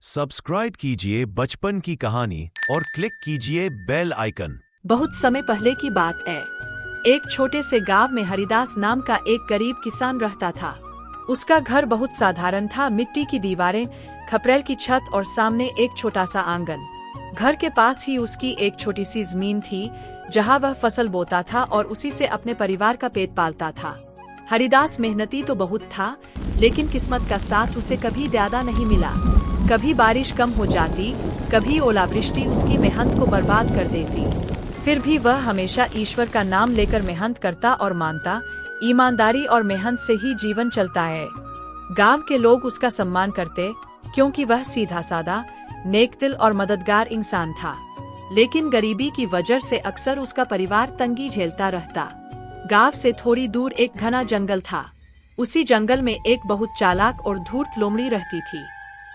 Subscribe कीजिए बचपन की कहानी और क्लिक कीजिए बेल आइकन। बहुत समय पहले की बात है। एक छोटे से गांव में हरिदास नाम का एक गरीब किसान रहता था। उसका घर बहुत साधारण था, मिट्टी की दीवारें, खपरेल की छत और सामने एक छोटा सा आंगन। घर के पास ही उसकी एक छोटी सी जमीन थी जहां वह फसल बोता था और उसी से अपने परिवार का पेट पालता था। हरिदास मेहनती तो बहुत था, लेकिन किस्मत का साथ उसे कभी ज्यादा नहीं मिला। कभी बारिश कम हो जाती, कभी ओलावृष्टि उसकी मेहनत को बर्बाद कर देती। फिर भी वह हमेशा ईश्वर का नाम लेकर मेहनत करता और मानता, ईमानदारी और मेहनत से ही जीवन चलता है। गांव के लोग उसका सम्मान करते, क्योंकि वह सीधा साधा, नेक दिल और मददगार इंसान था। लेकिन गरीबी की वजह से अक्सर उसका परिवार तंगी झेलता रहता। गांव से थोड़ी दूर एक घना जंगल था। उसी जंगल में एक बहुत चालाक और धूर्त लोमड़ी रहती थी।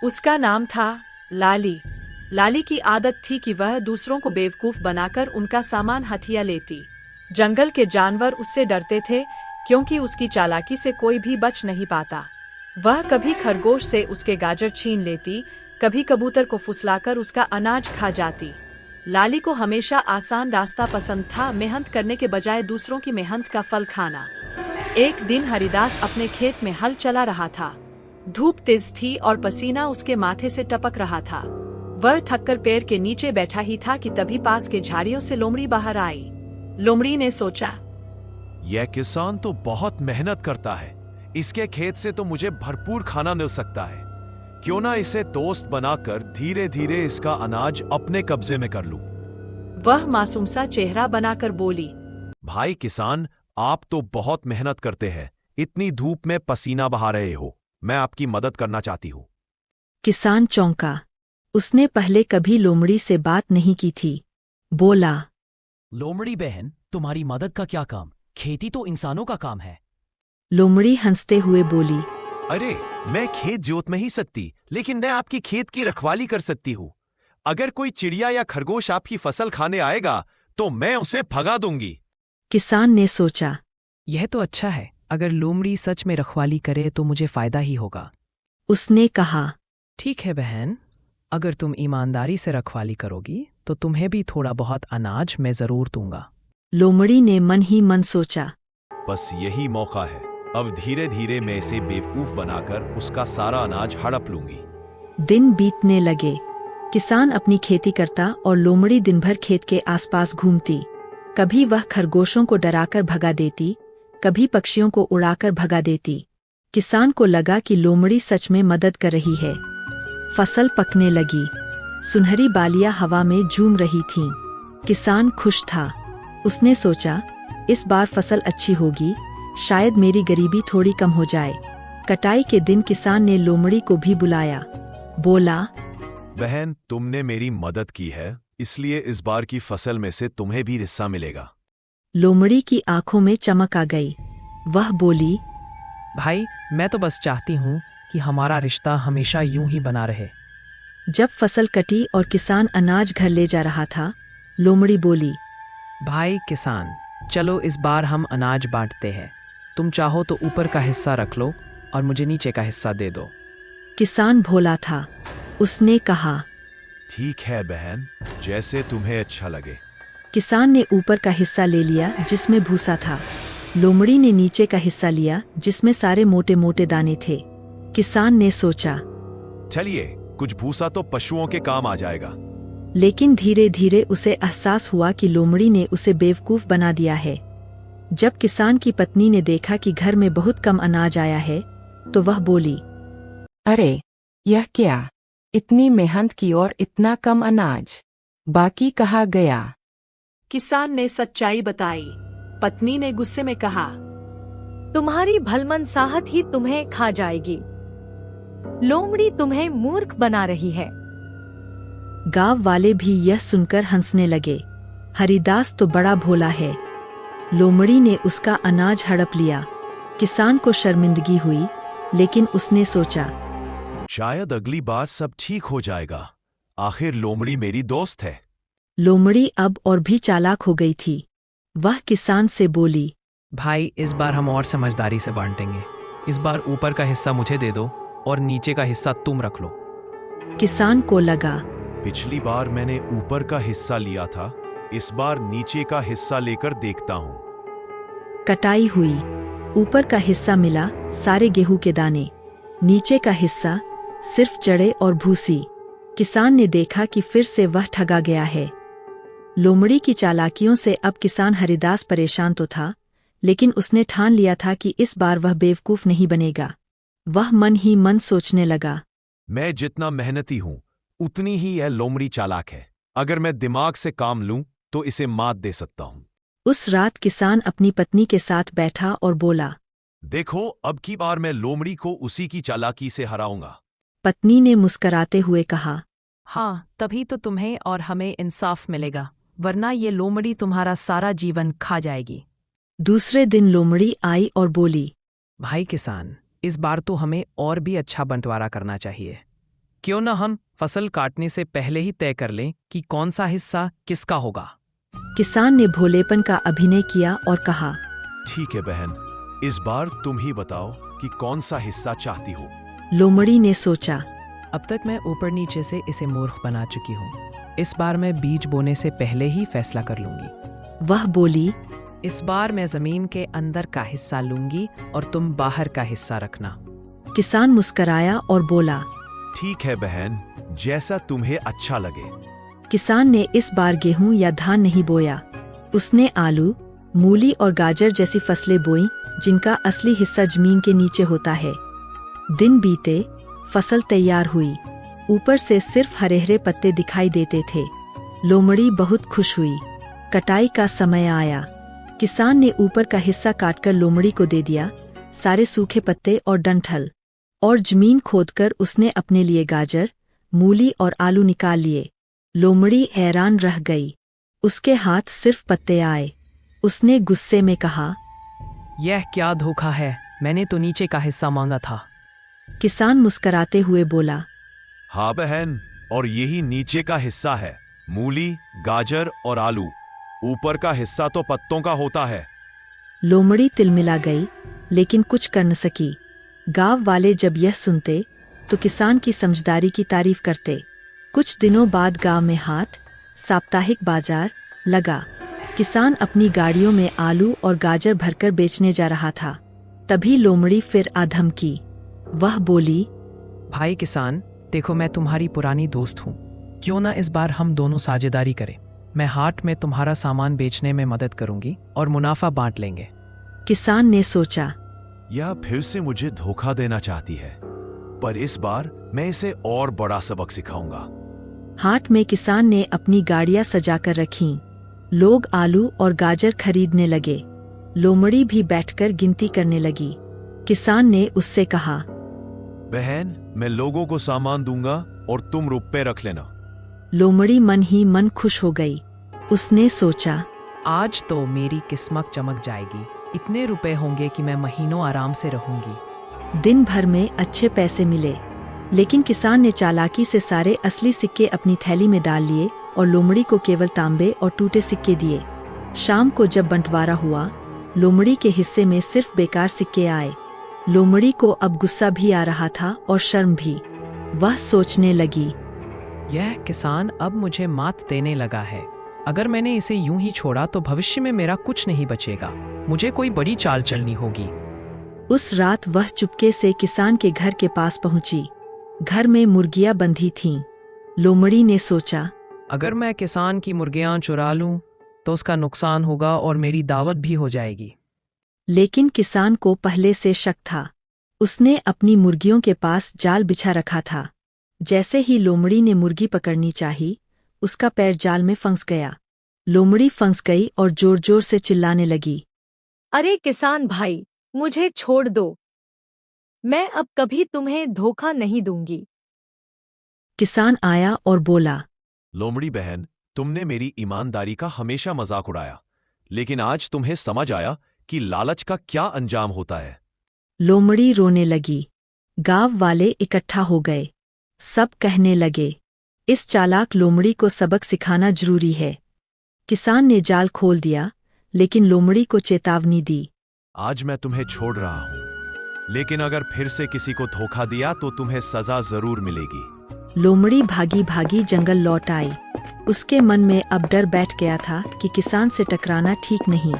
उसका नाम था लाली। लाली की आदत थी कि वह दूसरों को बेवकूफ बनाकर उनका सामान हथिया लेती। जंगल के जानवर उससे डरते थे, क्योंकि उसकी चालाकी से कोई भी बच नहीं पाता। वह कभी खरगोश से उसके गाजर छीन लेती, कभी कबूतर को फुसलाकर उसका अनाज खा जाती। लाली को हमेशा आसान रास्ता पसंद था, मेहनत करने के बजाय दूसरों की मेहनत का फल खाना। एक दिन हरिदास अपने खेत में हल चला रहा था। धूप तेज थी और पसीना उसके माथे से टपक रहा था। वह थककर पेड़ के नीचे बैठा ही था कि तभी पास के झाड़ियों से लोमड़ी बाहर आई। लोमड़ी ने सोचा, यह किसान तो बहुत मेहनत करता है, इसके खेत से तो मुझे भरपूर खाना मिल सकता है। क्यों ना इसे दोस्त बनाकर धीरे धीरे इसका अनाज अपने कब्जे में कर लूं। वह मासूम सा चेहरा बनाकर बोली, भाई किसान, आप तो बहुत मेहनत करते हैं, इतनी धूप में पसीना बहा रहे हो, मैं आपकी मदद करना चाहती हूँ। किसान चौंका। उसने पहले कभी लोमड़ी से बात नहीं की थी। बोला, लोमड़ी बहन, तुम्हारी मदद का क्या काम? खेती तो इंसानों का काम है। लोमड़ी हंसते हुए बोली, अरे, मैं खेत जोत नहीं सकती, लेकिन मैं आपकी खेत की रखवाली कर सकती हूँ। अगर कोई चिड़िया या खरगोश आपकी फसल खाने आएगा तो मैं उसे भगा दूंगी। किसान ने सोचा, यह तो अच्छा है। अगर लोमड़ी सच में रखवाली करे तो मुझे फायदा ही होगा। उसने कहा, ठीक है बहन, अगर तुम ईमानदारी से रखवाली करोगी तो तुम्हें भी थोड़ा बहुत अनाज मैं जरूर दूंगा। लोमड़ी ने मन ही मन सोचा, बस यही मौका है, अब धीरे धीरे मैं इसे बेवकूफ बनाकर उसका सारा अनाज हड़प लूंगी। दिन बीतने लगे। किसान अपनी खेती करता और लोमड़ी दिन भर खेत के आसपास घूमती। कभी वह खरगोशों को डराकर भगा देती, कभी पक्षियों को उड़ाकर भगा देती। किसान को लगा कि लोमड़ी सच में मदद कर रही है। फसल पकने लगी। सुनहरी बालियां हवा में झूम रही थीं। किसान खुश था। उसने सोचा, इस बार फसल अच्छी होगी, शायद मेरी गरीबी थोड़ी कम हो जाए। कटाई के दिन किसान ने लोमड़ी को भी बुलाया। बोला, बहन, तुमने मेरी मदद की है, इसलिए इस बार की फसल में से तुम्हें भी हिस्सा मिलेगा। लोमड़ी की आंखों में चमक आ गई। वह बोली, भाई, मैं तो बस चाहती हूँ कि हमारा रिश्ता हमेशा यूं ही बना रहे। जब फसल कटी और किसान अनाज घर ले जा रहा था, लोमड़ी बोली, भाई किसान, चलो इस बार हम अनाज बांटते हैं। तुम चाहो तो ऊपर का हिस्सा रख लो और मुझे नीचे का हिस्सा दे दो। किसान भोला था। उसने कहा, ठीक है बहन, जैसे तुम्हें अच्छा लगे। किसान ने ऊपर का हिस्सा ले लिया जिसमें भूसा था। लोमड़ी ने नीचे का हिस्सा लिया जिसमें सारे मोटे मोटे दाने थे। किसान ने सोचा, चलिए, कुछ भूसा तो पशुओं के काम आ जाएगा। लेकिन धीरे धीरे उसे एहसास हुआ कि लोमड़ी ने उसे बेवकूफ बना दिया है। जब किसान की पत्नी ने देखा कि घर में बहुत कम अनाज आया है, तो वह बोली, अरे, यह क्या? इतनी मेहनत की और इतना कम अनाज, बाकी कहाँ गया? किसान ने सच्चाई बताई। पत्नी ने गुस्से में कहा, तुम्हारी भलमनसाहत ही तुम्हें खा जाएगी। लोमड़ी तुम्हें मूर्ख बना रही है। गांव वाले भी यह सुनकर हंसने लगे। हरिदास तो बड़ा भोला है। लोमड़ी ने उसका अनाज हड़प लिया। किसान को शर्मिंदगी हुई, लेकिन उसने सोचा, शायद अगली बार सब ठीक हो जाएगा। आखिर लोमड़ी मेरी दोस्त है। लोमड़ी अब और भी चालाक हो गई थी। वह किसान से बोली, भाई, इस बार हम और समझदारी से बांटेंगे। इस बार ऊपर का हिस्सा मुझे दे दो और नीचे का हिस्सा तुम रख लो। किसान को लगा, पिछली बार मैंने ऊपर का हिस्सा लिया था, इस बार नीचे का हिस्सा लेकर देखता हूँ। कटाई हुई। ऊपर का हिस्सा मिला सारे गेहूं के दाने, नीचे का हिस्सा सिर्फ जड़े और भूसी। किसान ने देखा कि फिर से वह ठगा गया है। लोमड़ी की चालाकियों से अब किसान हरिदास परेशान तो था, लेकिन उसने ठान लिया था कि इस बार वह बेवकूफ नहीं बनेगा। वह मन ही मन सोचने लगा, मैं जितना मेहनती हूं उतनी ही यह लोमड़ी चालाक है। अगर मैं दिमाग से काम लूं तो इसे मात दे सकता हूं। उस रात किसान अपनी पत्नी के साथ बैठा और बोला। देखो, अब की बार मैं लोमड़ी को उसी की चालाकी से हराऊंगा। पत्नी ने मुस्कराते हुए कहा, हाँ, तभी तो तुम्हें और हमें इंसाफ मिलेगा, वरना ये लोमड़ी तुम्हारा सारा जीवन खा जाएगी। दूसरे दिन लोमड़ी आई और बोली, भाई किसान, इस बार तो हमें और भी अच्छा बंटवारा करना चाहिए। क्यों न हम फसल काटने से पहले ही तय कर लें कि कौन सा हिस्सा किसका होगा। किसान ने भोलेपन का अभिनय किया और कहा, ठीक है बहन, इस बार तुम ही बताओ कि कौन सा हिस्सा चाहती हो। लोमड़ी ने सोचा, अब तक मैं ऊपर नीचे से इसे मूर्ख बना चुकी हूँ। इस बार मैं बीज बोने से पहले ही फैसला कर लूंगी। वह बोली, इस बार मैं जमीन के अंदर का हिस्सा लूंगी और तुम बाहर का हिस्सा रखना। किसान मुस्कराया और बोला, ठीक है बहन, जैसा तुम्हें अच्छा लगे। किसान ने इस बार गेहूं या धान नहीं बोया। उसने आलू, मूली और गाजर जैसी फसलें बोईं, जिनका असली हिस्सा जमीन के नीचे होता है। दिन बीते, फसल तैयार हुई। ऊपर से सिर्फ हरे हरे पत्ते दिखाई देते थे। लोमड़ी बहुत खुश हुई। कटाई का समय आया। किसान ने ऊपर का हिस्सा काटकर लोमड़ी को दे दिया, सारे सूखे पत्ते और डंठल। और जमीन खोदकर उसने अपने लिए गाजर, मूली और आलू निकाल लिए। लोमड़ी हैरान रह गई। उसके हाथ सिर्फ पत्ते आए। उसने गुस्से में कहा, यह क्या धोखा है, मैंने तो नीचे का हिस्सा मांगा था। किसान मुस्कराते हुए बोला, हाँ बहन, और यही नीचे का हिस्सा है, मूली, गाजर और आलू। ऊपर का हिस्सा तो पत्तों का होता है। लोमड़ी तिलमिला गई, लेकिन कुछ कर न सकी। गांव वाले जब यह सुनते तो किसान की समझदारी की तारीफ करते। कुछ दिनों बाद गांव में हाट, साप्ताहिक बाजार लगा। किसान अपनी गाड़ियों में आलू और गाजर भरकर बेचने जा रहा था। तभी लोमड़ी फिर आधम की। वह बोली, भाई किसान, देखो मैं तुम्हारी पुरानी दोस्त हूँ। क्यों ना इस बार हम दोनों साझेदारी करें। मैं हाट में तुम्हारा सामान बेचने में मदद करूंगी और मुनाफा बांट लेंगे। किसान ने सोचा, यह फिर से मुझे धोखा देना चाहती है, पर इस बार मैं इसे और बड़ा सबक सिखाऊंगा। हाट में किसान ने अपनी गाड़ियां सजाकर रखीं। लोग आलू और गाजर खरीदने लगे। लोमड़ी भी बैठकर गिनती करने लगी। किसान ने उससे कहा, बहन, मैं लोगों को सामान दूंगा और तुम रुपए रख लेना। लोमड़ी मन ही मन खुश हो गई। उसने सोचा, आज तो मेरी किस्मत चमक जाएगी। इतने रुपए होंगे कि मैं महीनों आराम से रहूंगी। दिन भर में अच्छे पैसे मिले, लेकिन किसान ने चालाकी से सारे असली सिक्के अपनी थैली में डाल लिए और लोमड़ी को केवल तांबे और टूटे सिक्के दिए। शाम को जब बंटवारा हुआ, लोमड़ी के हिस्से में सिर्फ बेकार सिक्के आए। लोमड़ी को अब गुस्सा भी आ रहा था और शर्म भी। वह सोचने लगी, यह किसान अब मुझे मात देने लगा है। अगर मैंने इसे यूं ही छोड़ा तो भविष्य में मेरा कुछ नहीं बचेगा। मुझे कोई बड़ी चाल चलनी होगी। उस रात वह चुपके से किसान के घर के पास पहुंची। घर में मुर्गियां बंधी थीं। लोमड़ी ने सोचा, अगर मैं किसान की मुर्गियां चुरा लूं तो उसका नुकसान होगा और मेरी दावत भी हो जाएगी। लेकिन किसान को पहले से शक था। उसने अपनी मुर्गियों के पास जाल बिछा रखा था। जैसे ही लोमड़ी ने मुर्गी पकड़नी चाही, उसका पैर जाल में फंस गया। लोमड़ी फंस गई और जोर जोर से चिल्लाने लगी, अरे किसान भाई, मुझे छोड़ दो। मैं अब कभी तुम्हें धोखा नहीं दूंगी। किसान आया और बोला, लोमड़ी बहन, तुमने मेरी ईमानदारी का हमेशा मजाक उड़ाया, लेकिन आज तुम्हें समझ आया कि लालच का क्या अंजाम होता है। लोमड़ी रोने लगी। गांव वाले इकट्ठा हो गए। सब कहने लगे, इस चालाक लोमड़ी को सबक सिखाना जरूरी है। किसान ने जाल खोल दिया, लेकिन लोमड़ी को चेतावनी दी, आज मैं तुम्हें छोड़ रहा हूं, लेकिन अगर फिर से किसी को धोखा दिया तो तुम्हें सजा जरूर मिलेगी। लोमड़ी भागी भागी जंगल लौट आई। उसके मन में अब डर बैठ गया था कि किसान से टकराना ठीक नहीं।